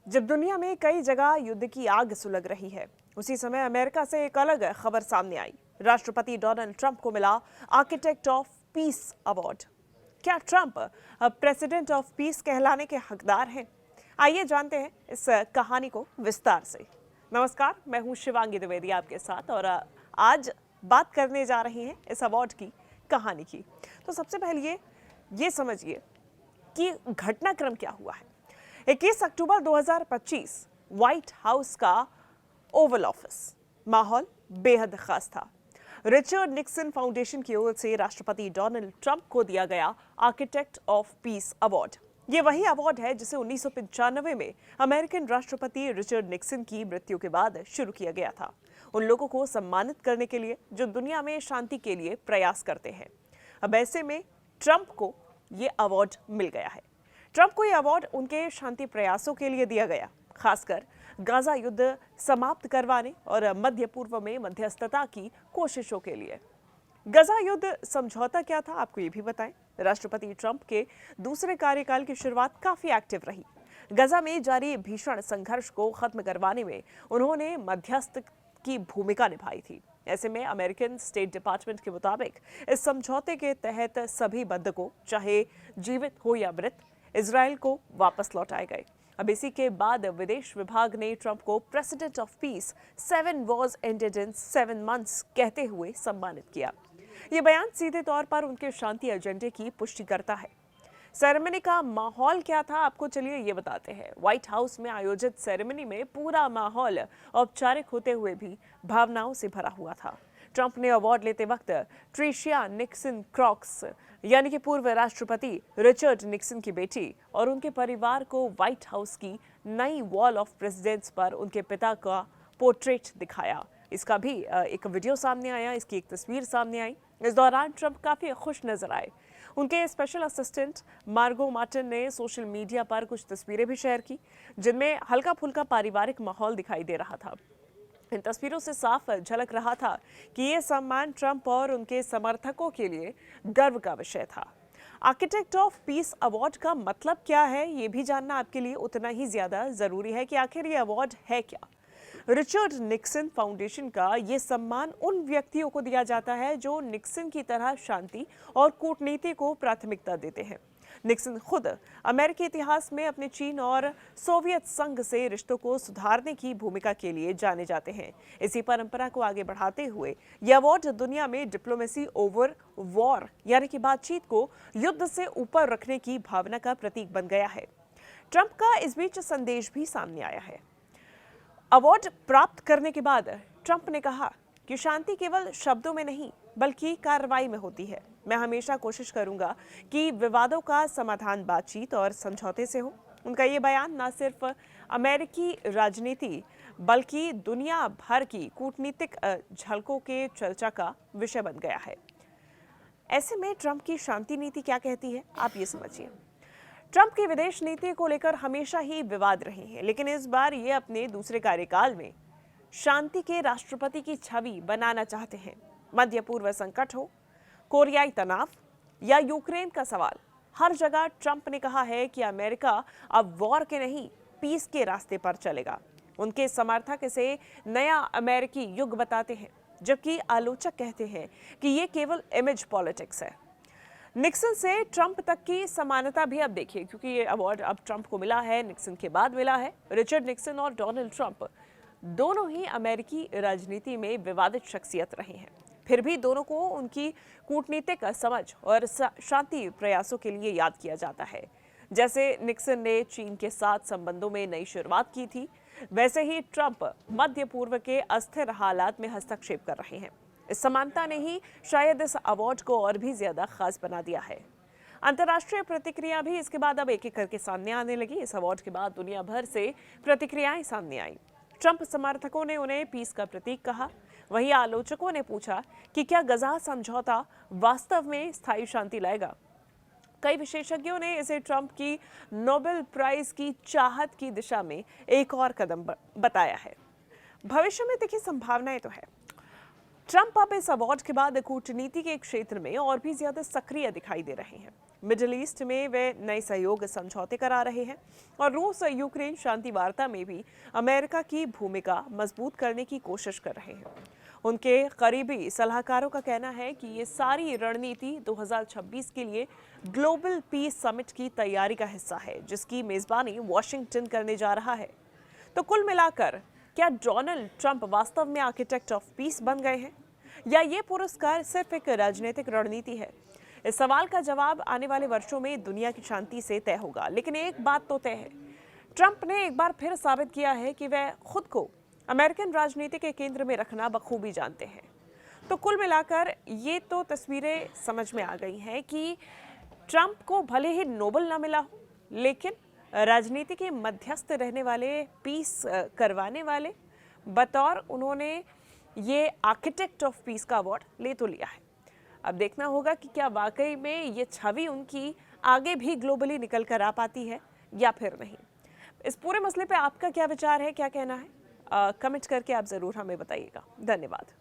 जब दुनिया में कई जगह युद्ध की आग सुलग रही है, उसी समय अमेरिका से एक अलग खबर सामने आई। राष्ट्रपति डोनाल्ड ट्रंप को मिला आर्किटेक्ट ऑफ पीस अवार्ड। क्या ट्रंप अब प्रेसिडेंट ऑफ पीस कहलाने के हकदार हैं? आइए जानते हैं इस कहानी को विस्तार से। नमस्कार, मैं हूं शिवांगी द्विवेदी आपके साथ और आज बात करने जा रही हैं इस अवार्ड की कहानी की। तो सबसे पहले ये समझिए कि घटनाक्रम क्या हुआ है। 21 अक्टूबर 2025 व्हाइट हाउस का ओवल ऑफिस। माहौल बेहद खास था। रिचर्ड निक्सन फाउंडेशन की ओर से राष्ट्रपति डोनाल्ड ट्रंप को दिया गया आर्किटेक्ट ऑफ पीस अवार्ड। ये वही अवार्ड है जिसे 1995 में अमेरिकन राष्ट्रपति रिचर्ड निक्सन की मृत्यु के बाद शुरू किया गया था, उन लोगों को सम्मानित करने के लिए जो दुनिया में शांति के लिए प्रयास करते हैं। अब ऐसे में ट्रंप को ये अवार्ड मिल गया है। ट्रंप को यह अवार्ड उनके शांति प्रयासों के लिए दिया गया, खासकर गाजा युद्ध समाप्त करवाने और मध्य पूर्व में मध्यस्थता की कोशिशों के लिए। गाजा युद्ध समझौता क्या था, आपको ये भी बताएं। राष्ट्रपति ट्रंप के दूसरे कार्यकाल की शुरुआत काफी एक्टिव रही। गाजा में जारी भीषण संघर्ष को खत्म करवाने में उन्होंने मध्यस्थ की भूमिका निभाई थी। ऐसे में अमेरिकन स्टेट डिपार्टमेंट के मुताबिक इस समझौते के तहत सभी बंधकों, चाहे जीवित हो या मृत, इजराइल को वापस लौटाए गए। अब इसी के बाद विदेश विभाग ने ट्रंप को president of peace 7 Wars ended in 7 months कहते हुए सम्मानित किया। यह बयान सीधे तौर पर उनके शांति एजेंडे की पुष्टि करता है। सेरेमनी का माहौल क्या था, आपको चलिए ये बताते हैं। व्हाइट हाउस में आयोजित सेरेमनी में पूरा माहौल औपचारिक होते हुए भी भावनाओं से भरा हुआ था। ट्रंप ने अवार्ड लेते वक्त ट्रिशिया निक्सन क्रॉक्स यानी कि पूर्व राष्ट्रपति रिचर्ड निक्सन की बेटी और उनके परिवार को व्हाइट हाउस की नई वॉल ऑफ प्रेसिडेंट्स पर उनके पिता का पोर्ट्रेट दिखाया। इसका भी एक वीडियो सामने आया, इसकी एक तस्वीर सामने आई। इस दौरान ट्रंप काफी खुश नजर आए। उनके स्पेशल असिस्टेंट मार्गो मार्टिन ने सोशल मीडिया पर कुछ तस्वीरें भी शेयर की, जिनमें हल्का फुल्का पारिवारिक माहौल दिखाई दे रहा था। इन तस्वीरों से साफ झलक रहा था कि ये सम्मान ट्रंप और उनके समर्थकों के लिए गर्व का विषय था। आर्किटेक्ट ऑफ पीस अवार्ड का मतलब क्या है, ये भी जानना आपके लिए उतना ही ज्यादा जरूरी है कि आखिर ये अवार्ड है क्या। रिचर्ड निक्सन फाउंडेशन का ये सम्मान उन व्यक्तियों को दिया जाता है जो निक्सन की तरह शांति और कूटनीति को प्राथमिकता देते हैं। निक्सन खुद अमेरिकी इतिहास में अपने चीन और सोवियत संघ से रिश्तों को सुधारने की भूमिका के लिए जाने जाते हैं। इसी परंपरा को आगे बढ़ाते हुए यह अवार्ड दुनिया में डिप्लोमेसी ओवर वॉर यानी कि बातचीत को युद्ध से ऊपर रखने की भावना का प्रतीक बन गया है। ट्रंप का इस बीच संदेश भी सामने आया है। अवार्ड प्राप्त करने के बाद ट्रंप ने कहा कि शांति केवल शब्दों में नहीं बल्कि कार्रवाई में होती है। मैं हमेशा कोशिश करूंगा कि विवादों का समाधान बातचीत और समझौते से हो। उनका ये बयान न सिर्फ अमेरिकी राजनीति बल्कि दुनिया भर की कूटनीतिक झलकों के चर्चा का विषय बन गया है। ऐसे में ट्रंप की शांति नीति क्या कहती है, आप ये समझिए। ट्रंप की विदेश नीति को लेकर हमेशा ही विवाद रहे हैं, लेकिन इस बार ये अपने दूसरे कार्यकाल में शांति के राष्ट्रपति की छवि बनाना चाहते हैं। मध्य पूर्व संकट हो, कोरियाई तनाव या यूक्रेन का सवाल, हर जगह ट्रंप ने कहा है कि अमेरिका अब वॉर के नहीं पीस के रास्ते पर चलेगा। उनके समर्थक इसे नया अमेरिकी युग बताते हैं, जबकि आलोचक कहते हैं कि ये केवल इमेज पॉलिटिक्स है। निक्सन से ट्रंप तक की समानता भी अब देखिए, क्योंकि ये अवार्ड अब ट्रंप को मिला है, निक्सन के बाद मिला है। रिचर्ड निक्सन और डोनाल्ड ट्रंप दोनों ही अमेरिकी राजनीति में विवादित शख्सियत रहे हैं, फिर भी दोनों को उनकी कूटनीतिक समझ और शांति प्रयासों के लिए याद किया जाता है। जैसे निक्सन ने चीन के साथ संबंधों में नई शुरुआत की थी, वैसे ही ट्रंप मध्य पूर्व के अस्थिर हालात में हस्तक्षेप कर रहे हैं। इस समानता ने ही शायद इस अवार्ड को और भी ज्यादा खास बना दिया है। अंतर्राष्ट्रीय प्रतिक्रिया भी इसके बाद अब एक एक करके सामने आने लगी। इस अवार्ड के बाद दुनिया भर से प्रतिक्रियाएं सामने आई। ट्रंप समर्थकों ने उन्हें पीस का प्रतीक कहा, वहीं आलोचकों ने पूछा कि क्या गाजा समझौता वास्तव में स्थायी शांति लाएगा। कई विशेषज्ञों ने इसे ट्रंप की नोबेल प्राइज की चाहत की दिशा में एक और कदम बताया है। भविष्य में देखिए संभावनाएं तो है। ट्रंप अब इस अवार्ड के बाद कूटनीति के क्षेत्र में और भी ज्यादा सक्रिय दिखाई दे रहे हैं। मिडिल ईस्ट में वे नए सहयोग समझौते करा रहे हैं और रूस यूक्रेन शांति वार्ता में भी अमेरिका की भूमिका मजबूत करने की कोशिश कर रहे हैं। उनके करीबी सलाहकारों का कहना है कि ये सारी रणनीति 2026 के लिए ग्लोबल पीस समिट की तैयारी का हिस्सा है, जिसकी मेजबानी वॉशिंगटन करने जा रहा है। तो कुल मिलाकर क्या डोनाल्ड ट्रंप वास्तव में आर्किटेक्ट ऑफ पीस बन गए हैं, या ये पुरस्कार सिर्फ एक राजनीतिक रणनीति है? इस सवाल का जवाब आने वाले वर्षों में दुनिया की शांति से तय होगा। लेकिन एक बात तो तय है, ट्रंप ने एक बार फिर साबित किया है कि वह खुद को अमेरिकन राजनीति के केंद्र में रखना बखूबी जानते हैं। तो कुल मिलाकर ये तो तस्वीरें समझ में आ गई हैं कि ट्रंप को भले ही नोबेल ना मिला हो, लेकिन राजनीति के मध्यस्थ रहने वाले, पीस करवाने वाले, बतौर उन्होंने ये आर्किटेक्ट ऑफ पीस का अवार्ड ले तो लिया है। अब देखना होगा कि क्या वाकई में ये छवि उनकी आगे भी ग्लोबली निकल कर आ पाती है या फिर नहीं। इस पूरे मसले पे आपका क्या विचार है, क्या कहना है? कमेंट करके आप ज़रूर हमें बताइएगा। धन्यवाद।